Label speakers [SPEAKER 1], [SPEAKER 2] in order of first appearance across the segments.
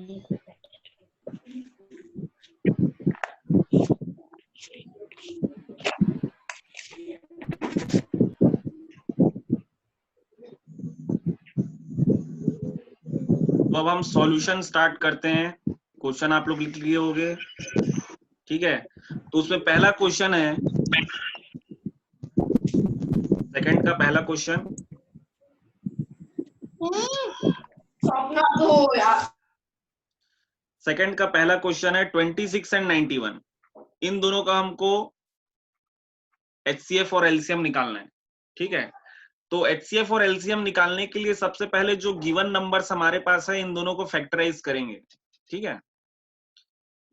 [SPEAKER 1] तो अब हम सॉल्यूशन स्टार्ट करते हैं। क्वेश्चन आप लोग लिख लिए होंगे, ठीक है। तो उसमें पहला क्वेश्चन है, सेकंड का पहला क्वेश्चन, सेकंड का पहला क्वेश्चन है 26 एंड 91। इन दोनों का हमको HCF और LCM निकालना है, ठीक है। तो HCF और LCM निकालने के लिए सबसे पहले जो गिवन नंबर्स हमारे पास है इन दोनों को फैक्टराइज करेंगे, ठीक है।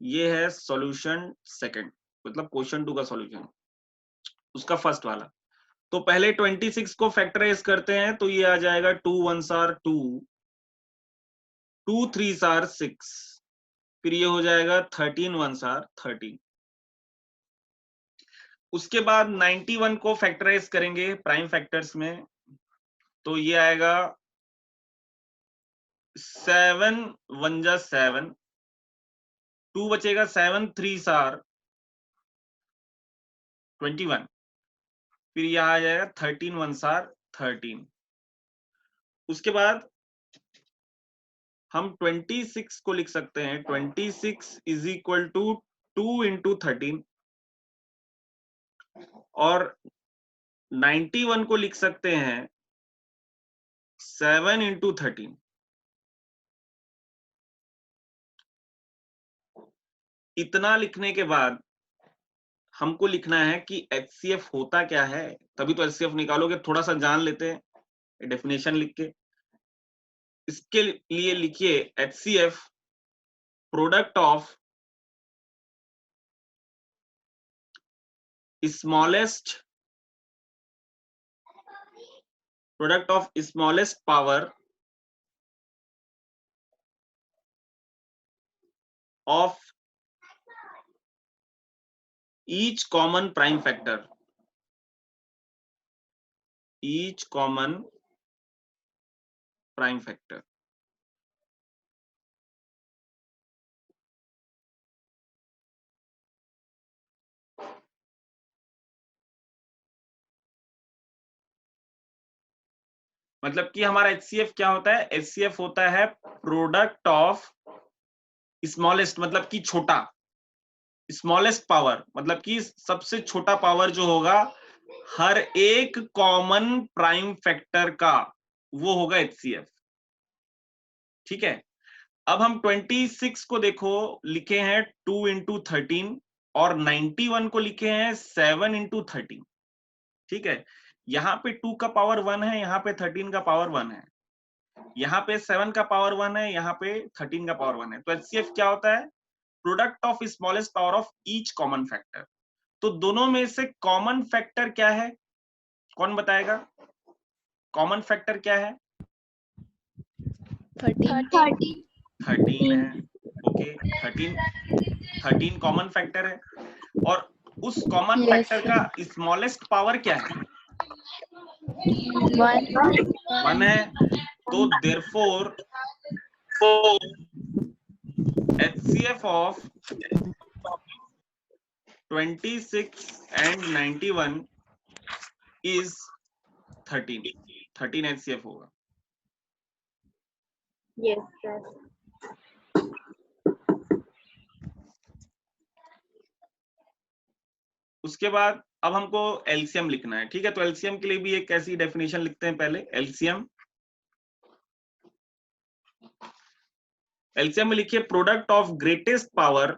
[SPEAKER 1] ये है सॉल्यूशन सेकंड, मतलब क्वेश्चन 2 का सॉल्यूशन, उसका फर्स्ट वाला। तो पहले 26 को फैक्टराइज करते हैं, तो ये आ जाएगा 2 1s are 2, 2 3s are 6, फिर ये हो जाएगा 13 1s are 13। उसके बाद 91 को फैक्टराइज करेंगे प्राइम फैक्टर्स में, तो ये आएगा 7 1 जा 7, 2 बचेगा, 7 3s are 21, फिर यह आ जाएगा 13 1s are 13। उसके बाद हम 26 को लिख सकते हैं, 26 इज इक्वल टू 2 इंटू 13, और 91 को लिख सकते हैं 7 इंटू 13। इतना लिखने के बाद हमको लिखना है कि HCF होता क्या है, तभी तो HCF निकालोगे। थोड़ा सा जान लेते हैं डेफिनेशन लिख के। इसके लिए लिखिए HCF product of smallest power of each common prime factor, each common prime factor। मतलब कि हमारा HCF क्या होता है, HCF होता है प्रोडक्ट ऑफ स्मॉलेस्ट, मतलब कि छोटा, स्मॉलेस्ट पावर मतलब कि सबसे छोटा पावर जो होगा हर एक कॉमन प्राइम फैक्टर का, वो होगा HCF, ठीक है। अब हम 26 को देखो लिखे हैं 2 इंटू 13, और 91 को लिखे हैं 7 इंटू 13, ठीक है। यहाँ पे 2 का पावर 1 है, यहाँ पे 13 का पावर 1 है, यहाँ पे 7 का पावर 1 है, यहाँ पे 13 का पावर 1 है। तो HCF क्या होता है, product of smallest power of each common factor. तो दोनों में से कॉमन फैक्टर क्या है, कौन बताएगा, कॉमन फैक्टर क्या है, 13 है, ओके। 13 कॉमन फैक्टर है, और उस कॉमन फैक्टर का स्मॉलेस्ट पावर क्या है, 1 है। तो therefore HCF of 26 and 91 is 13 HCF होगा।
[SPEAKER 2] Yes, sir.
[SPEAKER 1] उसके बाद अब हमको LCM लिखना है, ठीक है। तो LCM के लिए भी एक ऐसी डेफिनेशन लिखते हैं पहले। LCM में लिखिए product of greatest power,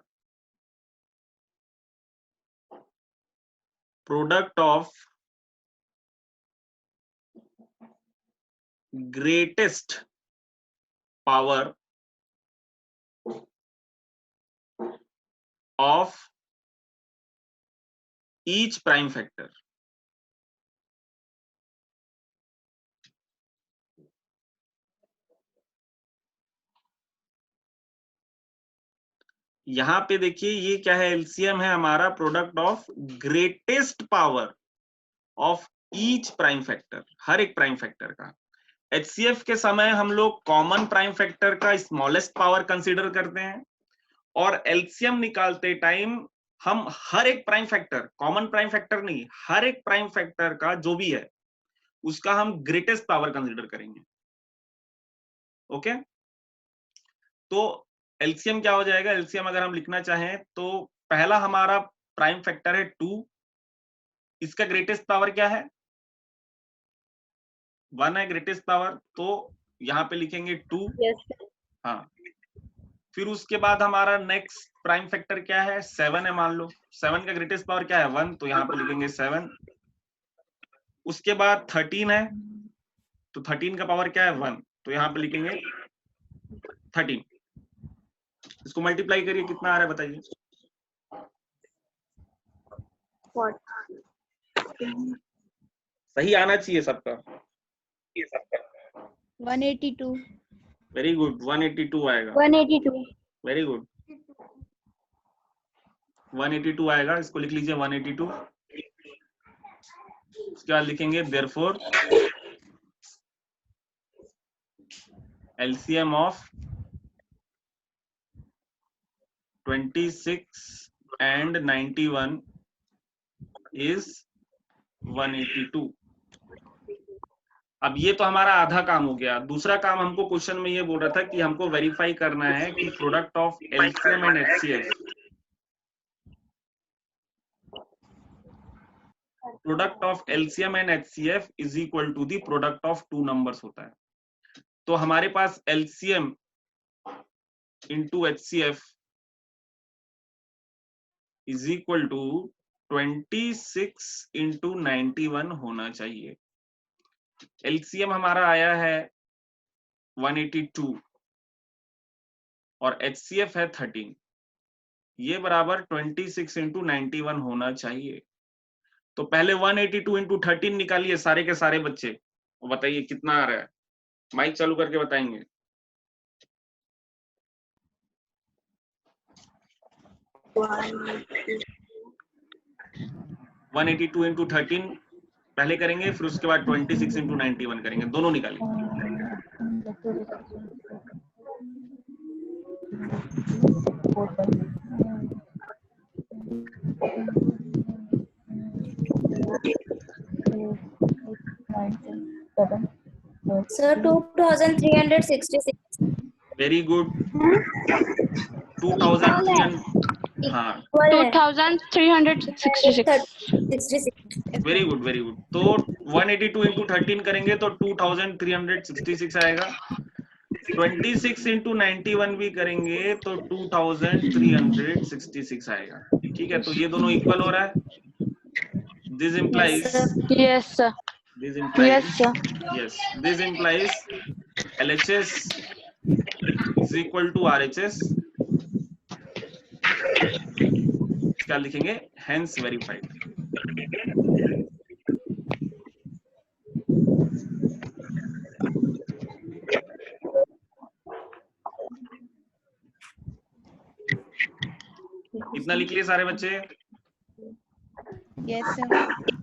[SPEAKER 1] product of greatest power of each prime factor. यहां पे देखिए ये क्या है, LCM है हमारा product of greatest power of each prime factor, हर एक प्राइम फैक्टर का। HCF के समय हम लोग कॉमन प्राइम फैक्टर का स्मॉलेस्ट पावर कंसीडर करते हैं, और एलसीएम निकालते टाइम हम हर एक prime factor, common prime factor नहीं, हर एक प्राइम फैक्टर का जो भी है उसका हम ग्रेटेस्ट पावर कंसीडर करेंगे। ओके, तो एलसीएम क्या हो जाएगा? एलसीएम अगर हम लिखना चाहें तो पहला हमारा प्राइम फैक्टर है 2, इसका ग्रेटेस्ट पावर क्या है? 1 है ग्रेटेस्ट पावर, तो यहाँ पे लिखेंगे 2। हाँ, फिर उसके बाद हमारा नेक्स्ट प्राइम फैक्टर क्या है? 7 है मान लो। 7 का ग्रेटेस्ट पावर क्या है? 1, तो यहाँ पे लिखेंगे 7। उसके बाद 13 है, तो 13 का पावर क्या है? 1, तो यहाँ पे लिखेंगे 13। इसको मल्टीप्लाई करिए, कितना आ रहा है बताइए। सही आना चाहिए सबका।
[SPEAKER 2] 182।
[SPEAKER 1] वेरी गुड, 182 आएगा।
[SPEAKER 2] 182।
[SPEAKER 1] वेरी गुड, 182 आएगा। इसको लिख लीजिए 182। उसके बाद लिखेंगे therefore LCM of 26 and 91 is 182। अब ये तो हमारा आधा काम हो गया। दूसरा काम हमको क्वेश्चन में ये बोल रहा था कि हमको वेरीफाई करना है कि product of LCM and HCF, product of LCM and HCF is equal to the product of 2 numbers होता है। तो हमारे पास LCM into HCF is equal to 26 into 91 होना चाहिए। LCM हमारा आया है 182 और HCF है 13, ये बराबर 26 इंटू 91 होना चाहिए। तो पहले 182 इंटू 13 निकालिए सारे के सारे बच्चे, बताइए कितना आ रहा है। माइक चालू करके बताएंगे। 182 इंटू 13 पहले करेंगे, फिर उसके बाद 26 इंटू 91 करेंगे, दोनों निकालिए।
[SPEAKER 2] सर 2366।
[SPEAKER 1] वेरी गुड, 2300, हाँ
[SPEAKER 3] 2366।
[SPEAKER 1] Very good very good. तो 182 इंटू 13 करेंगे तो 2366 आएगा। 26 इंटू 91 भी करेंगे तो 2366 आएगा। ठीक है, तो ये दोनों इक्वल हो रहा है। This implies
[SPEAKER 3] Yes, sir.
[SPEAKER 1] this implies
[SPEAKER 3] Yes, sir.
[SPEAKER 1] yes, this implies LHS is equal to RHS। क्या लिखेंगे? hence verified। इतना लिख लिए सारे बच्चे?
[SPEAKER 2] Yes sir.